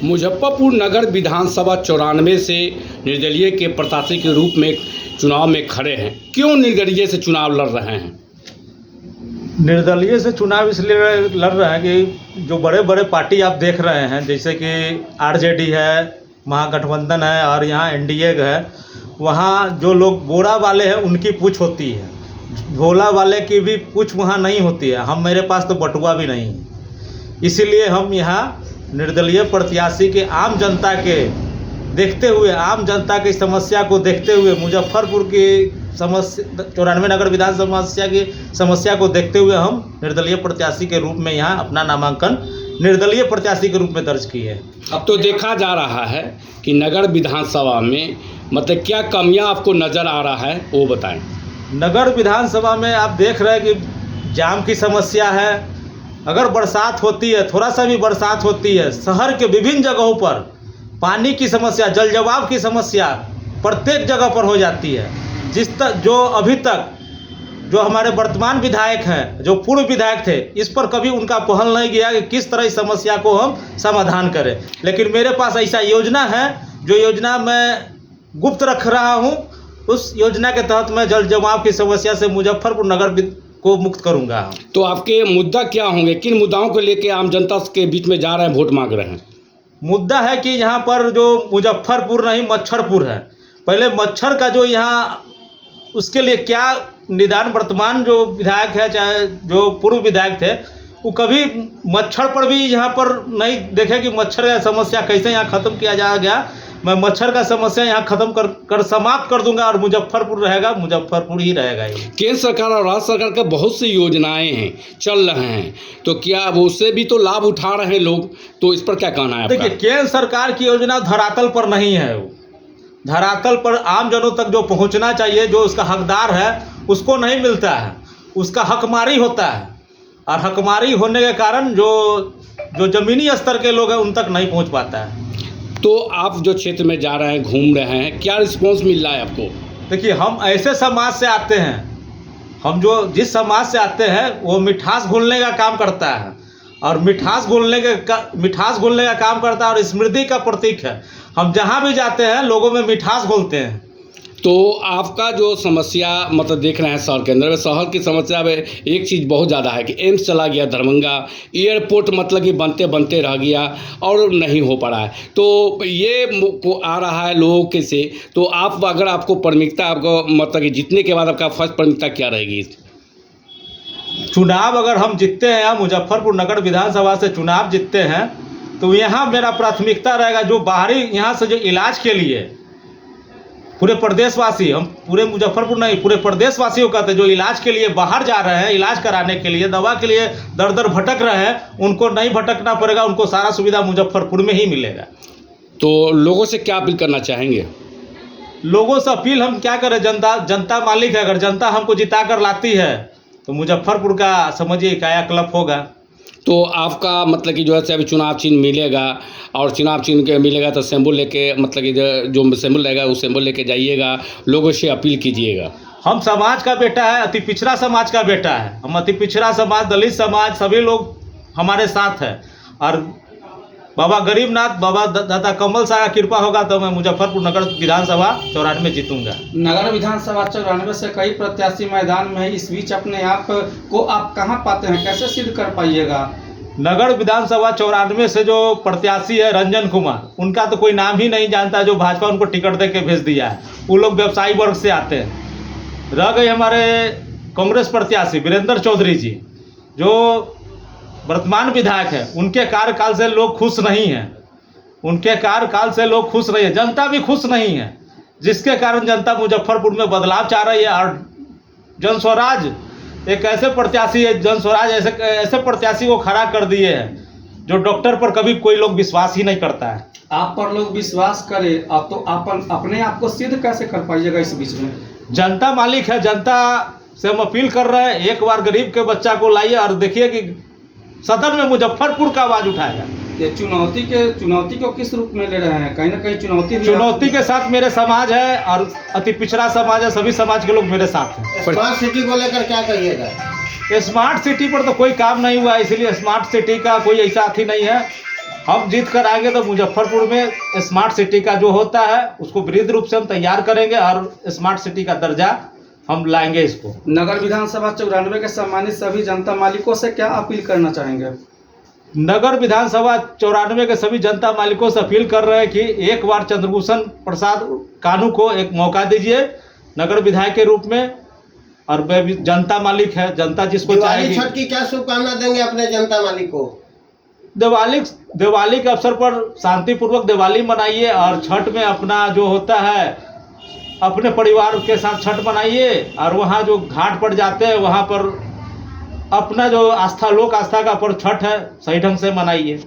मुजफ्फरपुर नगर विधानसभा 94 से निर्दलीय के प्रत्याशी के रूप में चुनाव में खड़े हैं। क्यों निर्दलीय से चुनाव लड़ रहे हैं? निर्दलीय से चुनाव इसलिए लड़ रहे हैं कि जो बड़े बड़े पार्टी आप देख रहे हैं, जैसे कि आरजेडी है, महागठबंधन है और यहाँ एनडीए है, वहाँ जो लोग बोरा वाले हैं उनकी पूछ होती है, झोला वाले की भी पूछ वहाँ नहीं होती है। मेरे पास तो बटुआ भी नहीं है, इसीलिए हम यहाँ निर्दलीय प्रत्याशी के आम जनता के देखते हुए, आम जनता की समस्या को देखते हुए, मुजफ्फरपुर की समस्या 94 नगर विधानसभा की समस्या को देखते हुए हम निर्दलीय प्रत्याशी के रूप में यहाँ अपना नामांकन निर्दलीय प्रत्याशी के रूप में दर्ज किए हैं। अब तो देखा जा रहा है कि नगर विधानसभा में मतलब क्या कमियां आपको नज़र आ रहा है, वो बताएं। नगर विधानसभा में आप देख रहे हैं कि जाम की समस्या है। अगर बरसात होती है, थोड़ा सा भी बरसात होती है, शहर के विभिन्न जगहों पर पानी की समस्या, जल जवाब की समस्या प्रत्येक जगह पर हो जाती है। जो अभी तक जो हमारे वर्तमान विधायक हैं, जो पूर्व विधायक थे, इस पर कभी उनका पहल नहीं गया कि किस तरह इस समस्या को हम समाधान करें। लेकिन मेरे पास ऐसा योजना है, जो योजना मैं गुप्त रख रहा हूं। उस योजना के तहत मैं जल जमाव की समस्या से मुजफ्फरपुर नगर को मुक्त करूंगा। तो आपके मुद्दा क्या होंगे? किन मुद्दाओं को लेकर आम जनता के बीच में जा रहे हैं, वोट मांग रहे हैं? मुद्दा है कि यहाँ पर जो मुजफ्फरपुर नहीं, मच्छरपुर है। पहले मच्छर का जो यहाँ, उसके लिए क्या निदान वर्तमान जो विधायक है, चाहे जो पूर्व विधायक थे, वो कभी मच्छर पर भी यहाँ पर नहीं देखे कि मच्छर का समस्या कैसे यहाँ ख़त्म किया जाएगा। मैं मच्छर का समस्या यहाँ ख़त्म कर समाप्त कर दूंगा और मुजफ्फरपुर रहेगा, मुजफ्फरपुर ही रहेगा। केंद्र सरकार और राज्य सरकार के बहुत सी योजनाएं हैं, चल रहे हैं, तो क्या वो उससे भी तो लाभ उठा रहे हैं लोग? तो इस पर क्या कहना है? देखिए, केंद्र सरकार की योजना धरातल पर नहीं है। वो धरातल पर आम जनों तक जो पहुंचना चाहिए, जो उसका हकदार है, उसको नहीं मिलता है। उसका हकमारी होता है और हकमारी होने के कारण जो ज़मीनी स्तर के लोग हैं उन तक नहीं पहुंच पाता है। तो आप जो क्षेत्र में जा रहे हैं, घूम रहे हैं, क्या रिस्पॉन्स मिल रहा है आपको? देखिए, हम ऐसे समाज से आते हैं, हम जो जिस समाज से आते हैं वो मिठास घोलने का काम करता है और मिठास घोलने का काम करता है और समृद्धि का प्रतीक है। हम जहाँ भी जाते हैं लोगों में मिठास घोलते हैं। तो आपका जो समस्या मतलब देख रहे हैं शहर के अंदर में, शहर की समस्या में एक चीज़ बहुत ज़्यादा है कि एम्स चला गया दरभंगा, एयरपोर्ट मतलब कि बनते बनते रह गया और नहीं हो पा रहा है। तो ये आ रहा है लोगों के से, तो आप अगर आपको प्राथमिकता, आपको मतलब कि जीतने के बाद आपका फर्स्ट प्राथमिकता क्या रहेगी? चुनाव अगर हम जीतते हैं, मुजफ्फरपुर नगर विधानसभा से चुनाव जीतते हैं, तो यहाँ मेरा प्राथमिकता रहेगा जो बाहरी यहाँ से जो इलाज के लिए पूरे प्रदेशवासी, हम पूरे मुजफ्फरपुर नहीं, पूरे प्रदेशवासियों का जो इलाज के लिए बाहर जा रहे हैं, इलाज कराने के लिए, दवा के लिए दर दर भटक रहे हैं, उनको नहीं भटकना पड़ेगा। उनको सारा सुविधा मुजफ्फरपुर में ही मिलेगा। तो लोगों से क्या अपील करना चाहेंगे? लोगों से अपील हम क्या करें, जनता मालिक है। अगर जनता हमको जिता कर लाती है तो मुजफ्फरपुर का समझिए कायाकल्प होगा। तो आपका मतलब कि जो है अभी चुनाव चिन्ह मिलेगा और चुनाव चिन्ह के मिलेगा तो सिंबल लेके, मतलब कि जो सिंबल रहेगा वो सिंबल लेके जाइएगा, लोगों से अपील कीजिएगा। हम समाज का बेटा है, अति पिछड़ा समाज का बेटा है। हम अति पिछड़ा समाज, दलित समाज, सभी लोग हमारे साथ हैं और बाबा गरीबनाथ, बाबा दादा कमल शाह का कृपा होगा तो मैं मुजफ्फरपुर नगर विधानसभा 94 जीतूंगा। नगर विधानसभा 94 से कई प्रत्याशी मैदान में है। इस बीच अपने आप को आप कहां पाते हैं, कैसे सिद्ध कर पाइएगा? नगर विधानसभा 94 से जो प्रत्याशी है रंजन कुमार, उनका तो कोई नाम ही नहीं जानता, जो भाजपा उनको टिकट दे के भेज दिया है। वो लोग व्यवसायी वर्ग से आते हैं। रह गए हमारे कांग्रेस प्रत्याशी वीरेंद्र चौधरी जी, जो वर्तमान विधायक है, उनके कार्यकाल से लोग खुश नहीं हैं। उनके कार्यकाल से लोग खुश नहीं है, जनता भी खुश नहीं है, जिसके कारण जनता मुजफ्फरपुर में बदलाव चाह रही है। और जन स्वराज एक ऐसे प्रत्याशी है, जन स्वराज ऐसे प्रत्याशी को खड़ा कर दिए हैं जो डॉक्टर पर कभी कोई लोग विश्वास ही नहीं करता है। आप पर लोग विश्वास करें, अब तो आप अपने आप को सिद्ध कैसे कर पाइएगा? इस बीच में जनता मालिक है, जनता से हम अपील कर रहे हैं, एक बार गरीब के बच्चा को लाइए और देखिए कि सदन में मुजफ्फरपुर का आवाज उठाएगा। ये चुनौती को किस रूप में ले रहे हैं? कहीं ना कहीं चुनौती के साथ मेरे समाज है और अति पिछड़ा समाज है, सभी समाज के लोग मेरे साथ हैं। स्मार्ट सिटी को लेकर क्या कहिएगा? स्मार्ट सिटी पर तो कोई काम नहीं हुआ, इसलिए स्मार्ट सिटी का कोई ऐसा अथी नहीं है। हम जीत कर आएंगे तो मुजफ्फरपुर में स्मार्ट सिटी का जो होता है उसको विधिक रूप से हम तैयार करेंगे और स्मार्ट सिटी का दर्जा हम लाएंगे इसको। नगर विधानसभा 94 के सम्मानित सभी जनता मालिकों से क्या अपील करना चाहेंगे? नगर विधानसभा 94 के सभी जनता मालिकों से अपील कर रहे हैं कि एक बार चंद्रभूषण प्रसाद कानू को एक मौका दीजिए नगर विधायक के रूप में, और वे भी जनता मालिक है, जनता जिसको चाहेगी। छठ की क्या शुभकामना देंगे अपने जनता मालिक को? दिवाली के अवसर पर शांतिपूर्वक दिवाली मनाइए और छठ में अपना जो होता है अपने परिवार के साथ छठ मनाइए, और वहाँ जो घाट पर जाते हैं वहाँ पर अपना जो आस्था लोक आस्था का पर्व छठ है सही ढंग से मनाइए।